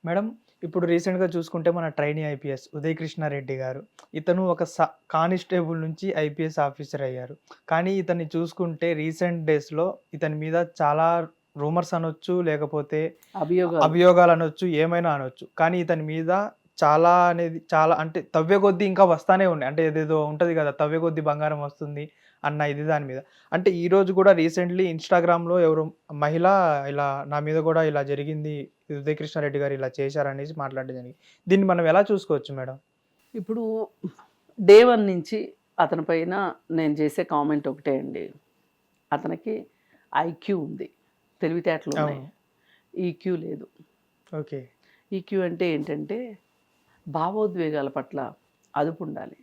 Madam, ఇప్పుడు రీసెంట్‌గా చూసుకుంటే మన ట్రైనీ ఐపీఎస్ ఉదయ్ కృష్ణారెడ్డి గారు. ఇతను ఒక కానిస్టేబుల్ నుంచి ఐపీఎస్ ఆఫీసర్ అయ్యారు. కానీ ఇతన్ని చూసుకుంటే రీసెంట్ డేస్‌లో ఇతని మీద చాలా రూమర్స్ అనొచ్చు, లేకపోతే అభియోగాలు అభియోగాలనొచ్చు, ఏమైనా అనొచ్చు. కానీ ఇతని మీద చాలా అంటే తవ్వే కొద్దీ ఇంకా వస్తానే ఉన్నాయి. అంటే ఏదేదో ఉంటది గదా! తవ్వే కొద్దీ బంగారం వస్తుంది అన్న ఇది దాని మీద. అంటే ఈరోజు గూడా రీసెంట్‌లీ ఇన్‌స్టాగ్రామ్‌లో ఎవరో మహిళ ఇలా నా మీద గూడా ఇలా జరిగింది, ఉదయ్ కృష్ణారెడ్డి గారు ఇలా చేశారనేసి మాట్లాడడం జరిగింది. దీన్ని మనం ఎలా చూసుకోవచ్చు మేడం? ఇప్పుడు డే 1 నుంచి అతని పైన నేను చేసే కామెంట్ ఒకటే అండి. అతనికి ఐక్యూ ఉంది, తెలివితేటలు ఉన్నాయి, అవును. ఈక్యూ లేదు. ఓకే. ఈక్యూ అంటే ఏంటంటే భావోద్వేగాల పట్ల అదుపు ఉండాలి,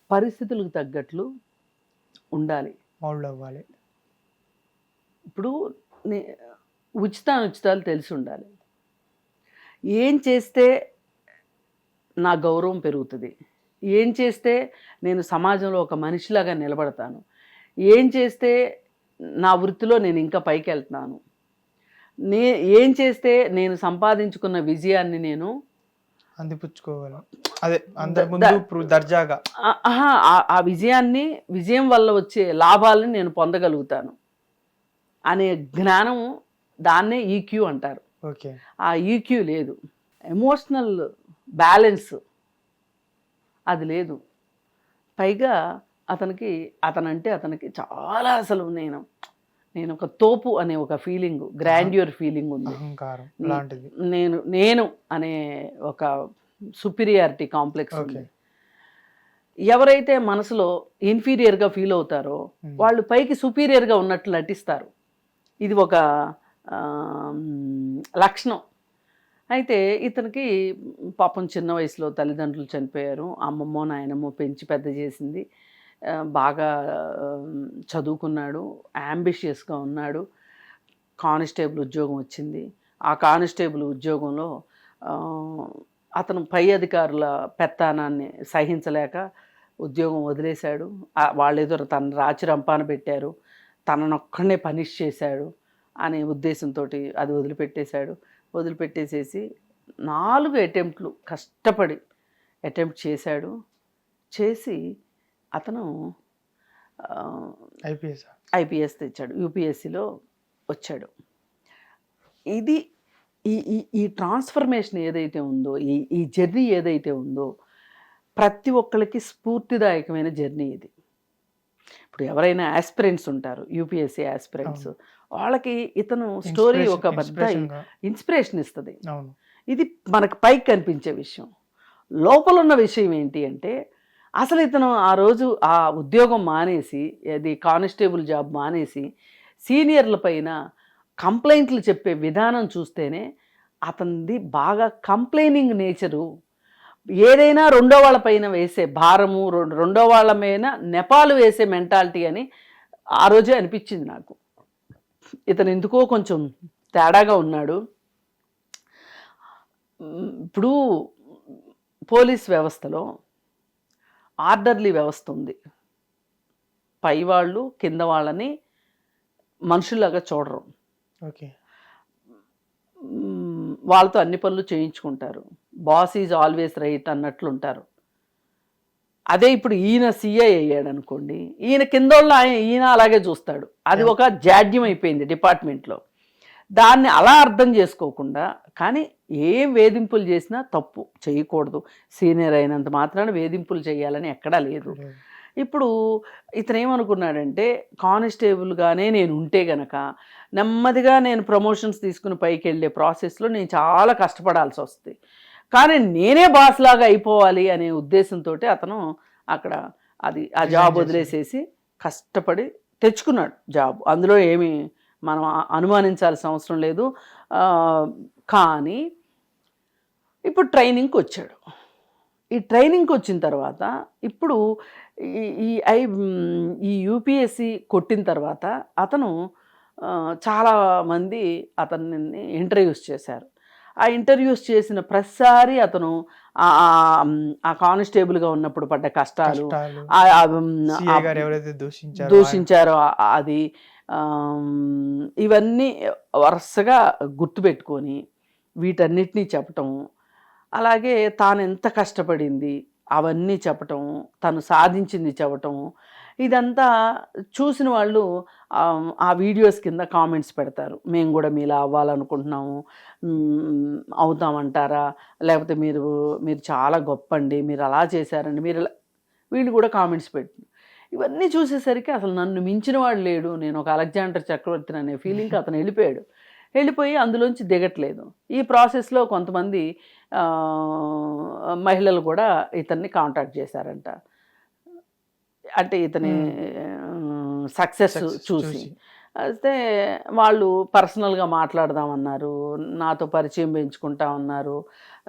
పరిస్థితులకు తగ్గట్లు ఉండాలి. మౌల్డ్ అవ్వాలి. ఇప్పుడు ఉచితానుచితాలు తెలిసి ఉండాలి. ఏం చేస్తే నా గౌరవం పెరుగుతుంది, ఏం చేస్తే నేను సమాజంలో ఒక మనిషిలాగా నిలబడతాను, ఏం చేస్తే నా వృత్తిలో నేను ఇంకా పైకి వెళ్తున్నాను, ఏం చేస్తే నేను సంపాదించుకున్న విజయాన్ని నేను అందిపుచ్చుకోవాలి. అదే అందరి ముందు దర్జాగా ఆ విజయాన్ని, విజయం వల్ల వచ్చే లాభాలను నేను పొందగలుగుతాను అనే జ్ఞానం, దాన్నే ఈక్యూ అంటారు. ఓకే. ఆ ఈక్యూ లేదు. ఎమోషనల్ బ్యాలెన్స్ అది లేదు. పైగా అతనంటే చాలా అసలు నేను ఒక తోపు అనే ఒక ఫీలింగ్, గ్రాండ్యూర్ ఫీలింగ్ ఉంది. అహంకారం లాంటిది. నేను అనే ఒక సుపీరియారిటీ కాంప్లెక్స్ ఉంది. ఎవరైతే మనసులో ఇన్ఫీరియర్గా ఫీల్ అవుతారో వాళ్ళు పైకి సుపీరియర్గా ఉన్నట్లు నటిస్తారు. ఇది ఒక లక్షణం. అయితే ఇతనికి పాపం చిన్న వయసులో తల్లిదండ్రులు చనిపోయారు, అమ్మమ్మో నాయనమ్మో పెంచి పెద్ద చేసింది, బాగా చదువుకున్నాడు, యాంబిషియస్గా ఉన్నాడు, కానిస్టేబుల్ ఉద్యోగం వచ్చింది. ఆ కానిస్టేబుల్ ఉద్యోగంలో అతను పై అధికారుల పెత్తానాన్ని సహించలేక ఉద్యోగం వదిలేశాడు. వాళ్ళేదో తన రాచి రంపాన పెట్టారు, తననొక్కడనే పనిష్ చేశాడు అనే ఉద్దేశంతో అది వదిలిపెట్టేసేసి 4 అటెంప్ట్లు కష్టపడి అటెంప్ట్ చేసి అతను ఐపీఎస్ తెచ్చాడు, యూపీఎస్సిలో వచ్చాడు. ఇది ఈ ట్రాన్స్ఫర్మేషన్ ఏదైతే ఉందో, ఈ జర్నీ ఏదైతే ఉందో, ప్రతి ఒక్కరికి స్ఫూర్తిదాయకమైన జర్నీ ఇది. ఇప్పుడు ఎవరైనా ఆస్పిరెంట్స్ ఉంటారు, యూపీఎస్సీ ఆస్పిరెంట్స్, వాళ్ళకి ఇతను స్టోరీ ఒక పెద్ద ఇన్స్పిరేషన్ ఇస్తుంది. ఇది మనకు పైకి కనిపించే విషయం. లోపల ఉన్న విషయం ఏంటి అంటే, అసలు ఇతను ఆ రోజు ఆ ఉద్యోగం మానేసి, అది కానిస్టేబుల్ జాబ్ మానేసి సీనియర్ల పైన కంప్లైంట్లు చెప్పే విధానం చూస్తేనే అతనిది బాగా కంప్లైనింగ్ నేచరు. ఏదైనా రెండో వాళ్ళ పైన వేసే భారము, రెండో వాళ్ళ మీద నెపాలు వేసే మెంటాలిటీ అని ఆ రోజే అనిపించింది నాకు. ఇతను ఎందుకో కొంచెం తేడాగా ఉన్నాడు. ఇప్పుడు పోలీస్ వ్యవస్థలో ఆర్డర్లీ వ్యవస్థ ఉంది. పై వాళ్ళు కింద వాళ్ళని మనుషుల్లాగా చూడరు. ఓకే. వాళ్ళతో అన్ని పనులు చేయించుకుంటారు. బాస్ ఈజ్ ఆల్వేస్ రైట్ అన్నట్లు ఉంటారు. అదే ఇప్పుడు ఈయన సిఐ అయ్యాడు అనుకోండి, ఈయన కింద ఈయన అలాగే చూస్తాడు. అది ఒక జాడ్యం అయిపోయింది డిపార్ట్మెంట్లో. దాన్ని అలా అర్థం చేసుకోకుండా, కానీ ఏం వేధింపులు చేసినా తప్పు చేయకూడదు, సీనియర్ అయినంత మాత్రాన వేధింపులు చేయాలని ఎక్కడా లేదు. ఇప్పుడు ఇతను ఏమనుకున్నాడంటే, కానిస్టేబుల్గానే నేను ఉంటే గనక నెమ్మదిగా నేను ప్రమోషన్స్ తీసుకుని పైకి వెళ్ళే ప్రాసెస్లో నేను చాలా కష్టపడాల్సి వస్తుంది, కానీ నేనే బాస్ లాగా అయిపోవాలి అనే ఉద్దేశంతో అతను అక్కడ ఆ జాబ్ వదిలేసేసి కష్టపడి తెచ్చుకున్నాడు జాబ్. అందులో ఏమి మనం అనుమానించాల్సిన అవసరం లేదు. కానీ ఇప్పుడు ట్రైనింగ్కి వచ్చాడు. ఈ ట్రైనింగ్కి వచ్చిన తర్వాత ఇప్పుడు ఈ యూపీఎస్సి కొట్టిన తర్వాత అతను చాలామంది అతన్ని ఇంటర్వ్యూస్ చేశారు. ఆ ఇంటర్వ్యూస్ చేసిన ప్రతిసారి అతను ఆ కానిస్టేబుల్గా ఉన్నప్పుడు పడ్డ కష్టాలు, దూషించారో అది, ఇవన్నీ వరుసగా గుర్తుపెట్టుకొని వీటన్నిటినీ చెప్పటం, అలాగే తాను ఎంత కష్టపడింది అవన్నీ చెప్పటం, తను సాధించింది చెప్పటం, ఇదంతా చూసిన వాళ్ళు ఆ వీడియోస్ కింద కామెంట్స్ పెడతారు. మేము కూడా మీలా అవ్వాలనుకుంటున్నాము, అవుతామంటారా, లేకపోతే మీరు మీరు చాలా గొప్పండి, మీరు అలా చేశారండి, మీరు వీళ్ళు కూడా కామెంట్స్ పెట్టి, ఇవన్నీ చూసేసరికి అసలు నన్ను మించిన వాడు లేడు, నేను ఒక అలెగ్జాండర్ చక్రవర్తిని అనే ఫీలింగ్కి అతను వెళ్ళిపోయి అందులోంచి దిగట్లేదు. ఈ ప్రాసెస్లో కొంతమంది మహిళలు కూడా ఇతన్ని కాంటాక్ట్ చేశారంట, అంటే ఇతని సక్సెస్ చూసి. అయితే వాళ్ళు పర్సనల్గా మాట్లాడదామన్నారు, నాతో పరిచయం పెంచుకుంటామన్నారు,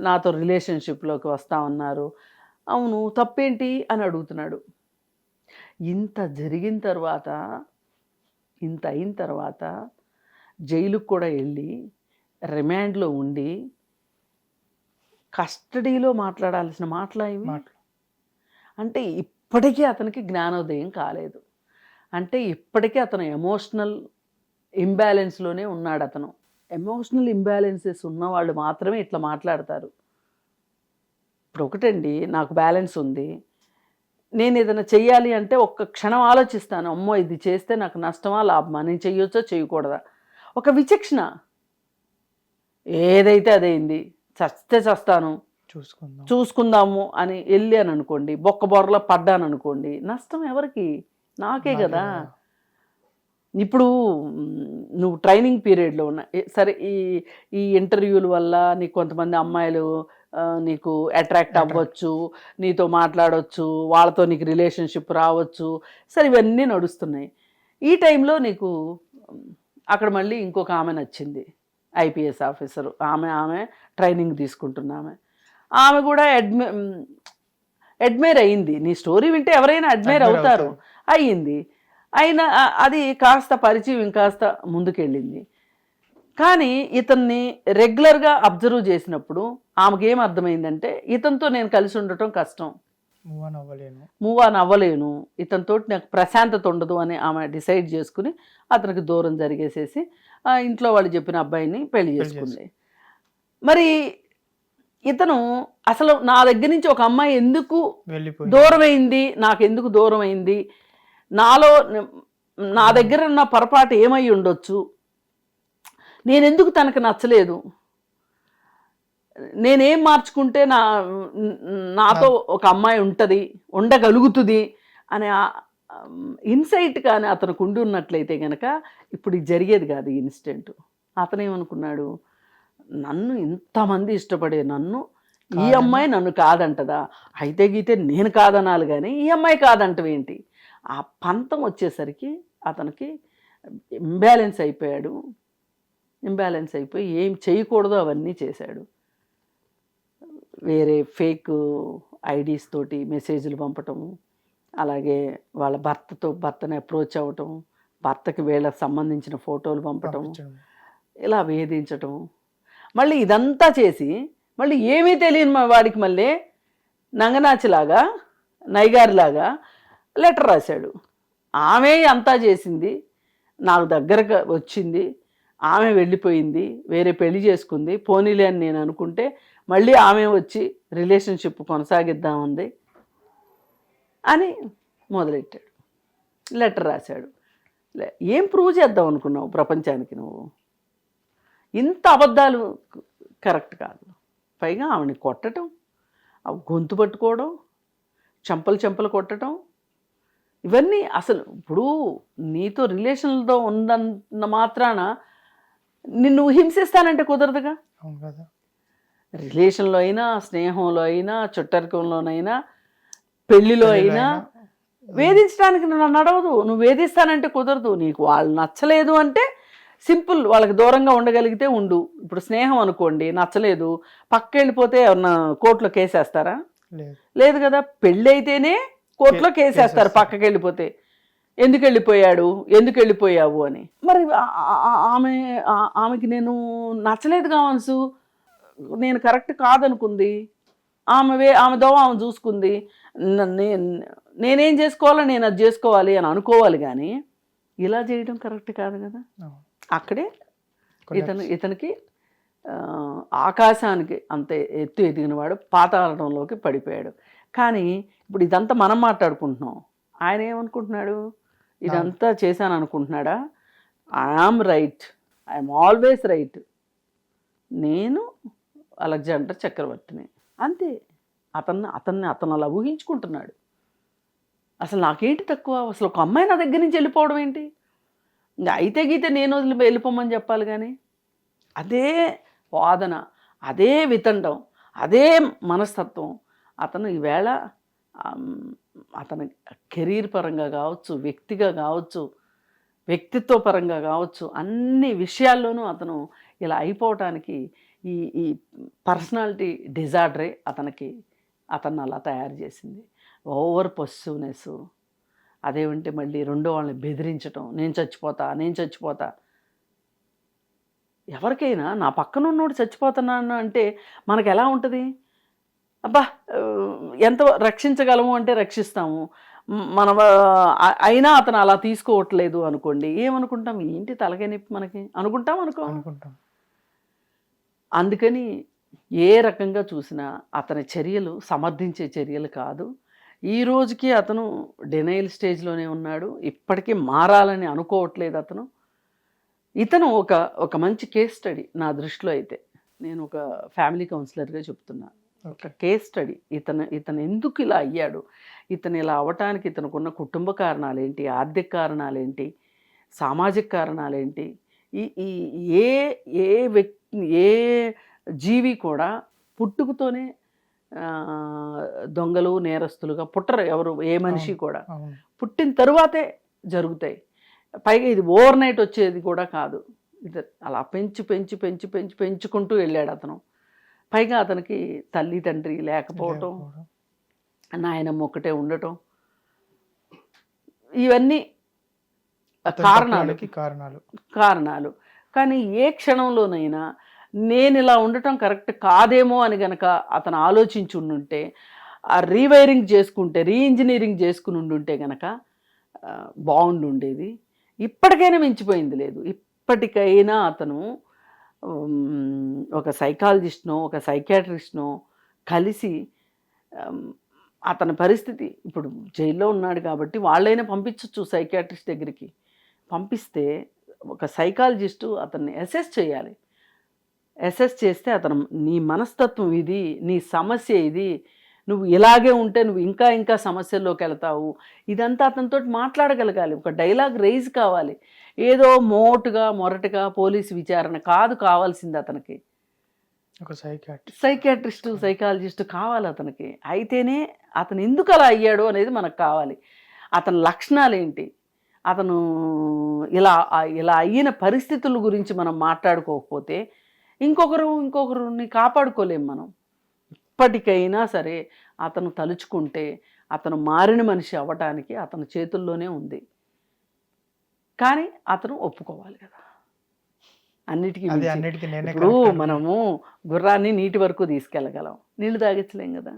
నాతో రిలేషన్షిప్లోకి వస్తామన్నారు. అవును, తప్పేంటి అని అడుగుతున్నాడు. ఇంత జరిగిన తర్వాత, ఇంత అయిన తర్వాత జైలుకు కూడా వెళ్ళి రిమాండ్లో ఉండి కస్టడీలో మాట్లాడాల్సిన మాటలా ఇవి? అంటే ఇప్పటికీ అతనికి జ్ఞానోదయం కాలేదు, అంటే ఇప్పటికీ అతను ఎమోషనల్ ఇంబ్యాలెన్స్లోనే ఉన్నాడు. అతను ఎమోషనల్ ఇంబ్యాలెన్సెస్ ఉన్నవాళ్ళు మాత్రమే ఇట్లా మాట్లాడతారు. ఇప్పుడు ఒకటండి, నాకు బ్యాలెన్స్ ఉంది, నేను ఏదైనా చెయ్యాలి అంటే ఒక్క క్షణం ఆలోచిస్తాను, అమ్మో ఇది చేస్తే నాకు నష్టమా లాభమా, నేను చెయ్యొచ్చో చేయకూడదా, ఒక విచక్షణ. ఏదైతే అదైంది, చస్తే చస్తాను, చూసుకుందాము అని వెళ్ళాను అనుకోండి, బొక్క బొర్రలో పడ్డాను అనుకోండి, నష్టం ఎవరికి? నాకే కదా. ఇప్పుడు నువ్వు ట్రైనింగ్ పీరియడ్లో ఉన్నా సరే, ఈ ఇంటర్వ్యూల వల్ల నీకు కొంతమంది అమ్మాయిలు నీకు అట్రాక్ట్ అవ్వచ్చు, నీతో మాట్లాడవచ్చు, వాళ్ళతో నీకు రిలేషన్షిప్ రావచ్చు, సరే ఇవన్నీ నడుస్తున్నాయి. ఈ టైంలో నీకు అక్కడ మళ్ళీ ఇంకొక ఆమె నచ్చింది, ఐపీఎస్ ఆఫీసరు, ఆమె ట్రైనింగ్ తీసుకుంటున్న ఆమె కూడా అడ్మైర్ అయ్యింది. నీ స్టోరీ వింటే ఎవరైనా అడ్మైర్ అవుతారు, అయ్యింది. అయినా అది కాస్త పరిచయం ఇంకాస్త ముందుకెళ్ళింది. కానీ ఇతన్ని రెగ్యులర్గా అబ్జర్వ్ చేసినప్పుడు ఆమెకేం అర్థమైందంటే, ఇతనితో నేను కలిసి ఉండటం కష్టం, మూవ్ ఆన్ అవ్వలేను, ఇతనితో నాకు ప్రశాంతత ఉండదు అని ఆమె డిసైడ్ చేసుకుని అతనికి దూరం జరిగేసేసి ఇంట్లో వాళ్ళు చెప్పిన అబ్బాయిని పెళ్లి చేసుకుంది. మరి ఇతను అసలు నా దగ్గర నుంచి ఒక అమ్మాయి ఎందుకు దూరం అయింది, నాకెందుకు దూరం అయింది, నా దగ్గర ఉన్న పొరపాటు ఏమై ఉండొచ్చు, నేనెందుకు తనకు నచ్చలేదు, నేనేం మార్చుకుంటే నాతో ఒక అమ్మాయి ఉండగలుగుతుంది అనే ఇన్సైట్ కానీ అతనికి ఉండి ఉన్నట్లయితే కనుక ఇప్పుడు ఇది జరిగేది కాదు ఈ ఇన్సిడెంట్. అతనేమనుకున్నాడు, నన్ను ఇంతమంది ఇష్టపడే నన్ను ఈ అమ్మాయి నన్ను కాదంటదా, అయితే గీతే నేను కాదనాలి కానీ ఈ అమ్మాయి కాదంటవేంటి? ఆ పంతం వచ్చేసరికి అతనికి ఇంబ్యాలెన్స్ అయిపోయి ఏం చేయకూడదో అవన్నీ చేశాడు. వేరే ఫేక్ ఐడీస్ తోటి మెసేజ్లు పంపటము, అలాగే వాళ్ళ భర్తని అప్రోచ్ అవ్వటం, భర్తకి వీళ్ళకి సంబంధించిన ఫోటోలు పంపటం, ఇలా వేధించటం, మళ్ళీ ఇదంతా చేసి మళ్ళీ ఏమీ తెలియని వాడికి మళ్ళీ నంగనాచిలాగా నైగారిలాగా లెటర్ రాశాడు. ఆమె అంతా చేసింది, నాకు దగ్గరకు వచ్చింది, ఆమె వెళ్ళిపోయింది, వేరే పెళ్లి చేసుకుంది, పోనీలే అని నేను అనుకుంటే మళ్ళీ ఆమె వచ్చి రిలేషన్షిప్ కొనసాగిద్దామంది అని మొదలెట్టాడు, లెటర్ రాశాడు. ఏం ప్రూవ్ చేద్దాం అనుకున్నావు ప్రపంచానికి నువ్వు? ఇంత అబద్ధాలు కరెక్ట్ కాదు. పైగా ఆమెని కొట్టడం, గొంతు పట్టుకోవడం, చెంపలు కొట్టడం, ఇవన్నీ అసలు ఇప్పుడు నీతో రిలేషన్లతో ఉందన్న మాత్రాన నిన్ను హింసిస్తానంటే కుదరదుగా. రిలేషన్లో అయినా, స్నేహంలో అయినా, చుట్టరికంలోనైనా, పెళ్లిలో అయినా వేధించడానికి నడవదు. నువ్వు వేధిస్తానంటే కుదరదు. నీకు వాళ్ళు నచ్చలేదు అంటే సింపుల్, వాళ్ళకి దూరంగా ఉండగలిగితే ఉండు. ఇప్పుడు స్నేహం అనుకోండి, నచ్చలేదు, పక్క వెళ్ళిపోతే ఎవరన్నా కోర్టులో కేసేస్తారా? లేదు కదా. పెళ్ళి అయితేనే కోర్టులో కేసేస్తారు పక్కకి వెళ్ళిపోతే, ఎందుకు వెళ్ళిపోయావు అని. మరి ఆమెకి నేను నచ్చలేదు కావచ్చు, నేను కరెక్ట్ కాదనుకుంది, ఆమె దోవ ఆమె చూసుకుంది, నేనేం చేసుకోవాలో నేను అది చేసుకోవాలి అని అనుకోవాలి, కానీ ఇలా చేయడం కరెక్ట్ కాదు కదా. అక్కడే ఇతనికి ఆకాశానికి అంత ఎత్తు ఎదిగినవాడు పాతాళంలోకి పడిపోయాడు. కానీ ఇప్పుడు ఇదంతా మనం మాట్లాడుకుంటున్నాం, ఆయన ఏమనుకుంటున్నాడు, ఇదంతా చేశాను అనుకుంటున్నాడా? I am right, I'm always right, నేను అలెగ్జాండర్ చక్రవర్తిని, అంతే. అతన్ని అలా ఊహించుకుంటున్నాడు. అసలు నాకేంటి తక్కువ, అసలు ఒక అమ్మాయి నా దగ్గర నుంచి వెళ్ళిపోవడం ఏంటి, ఇంకా అయితే గీతే నేను వెళ్ళిపోమని చెప్పాలి. కానీ అదే వాదన, అదే వితండం, అదే మనస్తత్వం అతను ఈవేళ అతని కెరీర్ పరంగా కావచ్చు, వ్యక్తిగా కావచ్చు, వ్యక్తిత్వ పరంగా కావచ్చు, అన్ని విషయాల్లోనూ అతను ఇలా అయిపోవటానికి ఈ పర్సనాలిటీ డిజార్డరే అతన్ని అలా తయారు చేసింది. ఓవర్ పొసిసివ్నెస్, అదేమంటే మళ్ళీ రెండో వాళ్ళని బెదిరించటం, నేను చచ్చిపోతా. ఎవరికైనా నా పక్కన ఉన్నోడు చచ్చిపోతున్నాను అంటే మనకు ఎలా ఉంటుంది, అబ్బా ఎంత రక్షించగలము అంటే రక్షిస్తాము, అయినా అతను అలా తీసుకోవట్లేదు అనుకోండి, ఏమనుకుంటాం, ఏంటి తలకాయ నొప్పి మనకి అనుకుంటాం. అందుకని ఏ రకంగా చూసినా అతని చర్యలు సమర్థించే చర్యలు కాదు. ఈ రోజుకి అతను డినైల్ స్టేజ్లోనే ఉన్నాడు, ఇప్పటికీ మారాలని అనుకోవట్లేదు అతను. ఇతను ఒక మంచి కేస్ స్టడీ నా దృష్టిలో. అయితే నేను ఒక ఫ్యామిలీ కౌన్సిలర్గా చెప్తున్నా, ఒక కేస్ స్టడీ. ఇతను ఎందుకు ఇలా అయ్యాడు, ఇతను ఇలా అవ్వటానికి ఇతనుకున్న కుటుంబ కారణాలు ఏంటి, ఆర్థిక కారణాలు ఏంటి, సామాజిక కారణాలు ఏంటి. ఏ వ్యక్తి, ఏ జీవి కూడా పుట్టుకతోనే దొంగలు నేరస్తులుగా పుట్టరు ఎవరు, ఏ మనిషి కూడా. పుట్టిన తరువాతే జరుగుతాయి. పైగా ఇది ఓవర్ నైట్ వచ్చేది కూడా కాదు. ఇది అలా పెంచుకుంటూ వెళ్ళాడు అతను. పైగా అతనికి తల్లి తండ్రి లేకపోవటం, నాయనమ్మ ఒక్కటే ఉండటం, ఇవన్నీ కారణాలు. కానీ ఏ క్షణంలోనైనా నేను ఇలా ఉండటం కరెక్ట్ కాదేమో అని గనక అతను ఆలోచించి ఉండుంటే, ఆ రీవైరింగ్ చేసుకుంటే, రీఇంజనీరింగ్ చేసుకుని ఉండుంటే గనక బాగుండుండేది. ఇప్పటికైనా మించిపోయింది లేదు. ఇప్పటికైనా అతను ఒక సైకాలజిస్ట్నో ఒక సైకాట్రిస్ట్నో కలిసి అతని పరిస్థితి, ఇప్పుడు జైల్లో ఉన్నాడు కాబట్టి వాళ్ళైనా పంపించవచ్చు సైకాట్రిస్ట్ దగ్గరికి. పంపిస్తే ఒక సైకాలజిస్టు అతన్ని అసెస్ చేయాలి. అసెస్ చేస్తే అతను నీ మనస్తత్వం ఇది, నీ సమస్య ఇది, నువ్వు ఇలాగే ఉంటే నువ్వు ఇంకా సమస్యల్లోకి వెళ్తావు, ఇదంతా అతనితో మాట్లాడగలగాలి. ఒక డైలాగ్ రైజ్ కావాలి. ఏదో మొరటుగా పోలీసు విచారణ కాదు కావాల్సింది అతనికి. ఒక సైకాట్రిస్టు సైకాలజిస్టు కావాలి అతనికి. అయితేనే అతను ఎందుకు అలా అయ్యాడు అనేది మనకు కావాలి. అతని లక్షణాలు ఏంటి, అతను ఇలా అయిన పరిస్థితుల గురించి మనం మాట్లాడుకోకపోతే ఇంకొకరిని కాపాడుకోలేం మనం. ఇప్పటికైనా సరే అతను తలుచుకుంటే అతను మారిన మనిషి అవ్వటానికి అతని చేతుల్లోనే ఉంది. కానీ అతను ఒప్పుకోవాలి కదా అన్నిటికీ. ఇప్పుడు మనము గుర్రాన్ని నీటి వరకు తీసుకెళ్ళగలం, నీళ్లు తాగించలేం కదా.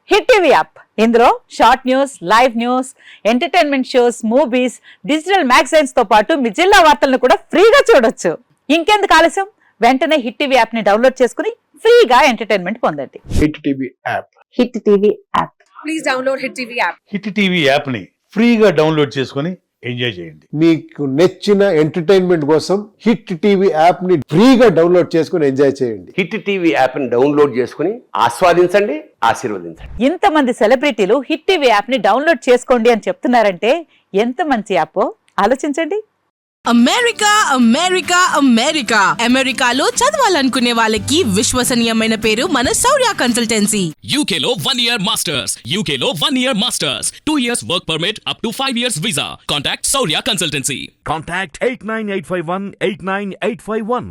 హిట్ టీవీ యాప్, ఇందులో short news, live news, entertainment shows, movies, digital magazines తో పాటు మీ జిల్లా వార్తలను కూడా ఫ్రీగా చూడొచ్చు. ఇంకెందుకు ఆలస్యం, వెంటనే హిట్ టీవీ యాప్ ని డౌన్లోడ్ చేసుకుని ఫ్రీగా ఎంటర్టైన్మెంట్ పొందండి. Hit TV app. Hit TV app. Please download hit TV app. Hit TV app ని ఫ్రీగా డౌన్లోడ్ చేసుకుని ఎంజాయ్ చేయండి. మీకు నచ్చిన ఎంటర్టైన్మెంట్ కోసం హిట్ టీవీ యాప్ ని ఫ్రీగా డౌన్లోడ్ చేసుకుని ఎంజాయ్ చేయండి. హిట్ టీవీ యాప్ ని డౌన్లోడ్ చేసుకుని ఆస్వాదించండి, ఆశీర్వదించండి. ఇంతమంది సెలబ్రిటీలు హిట్ టీవీ యాప్ ని డౌన్లోడ్ చేసుకోండి అని చెప్తున్నారంటే ఎంత మంచి యాప్ ఆలోచించండి. అమెరికాలో చదవాలనుకునే వాళ్ళకి విశ్వసనీయమైన పేరు మన శౌర్య కన్సల్టెన్సీ. UK లో 1 year masters, UK లో 1 year masters, 2 years work permit up to 5 years visa. Contact Saurya Consultancy. Contact 89851 89851.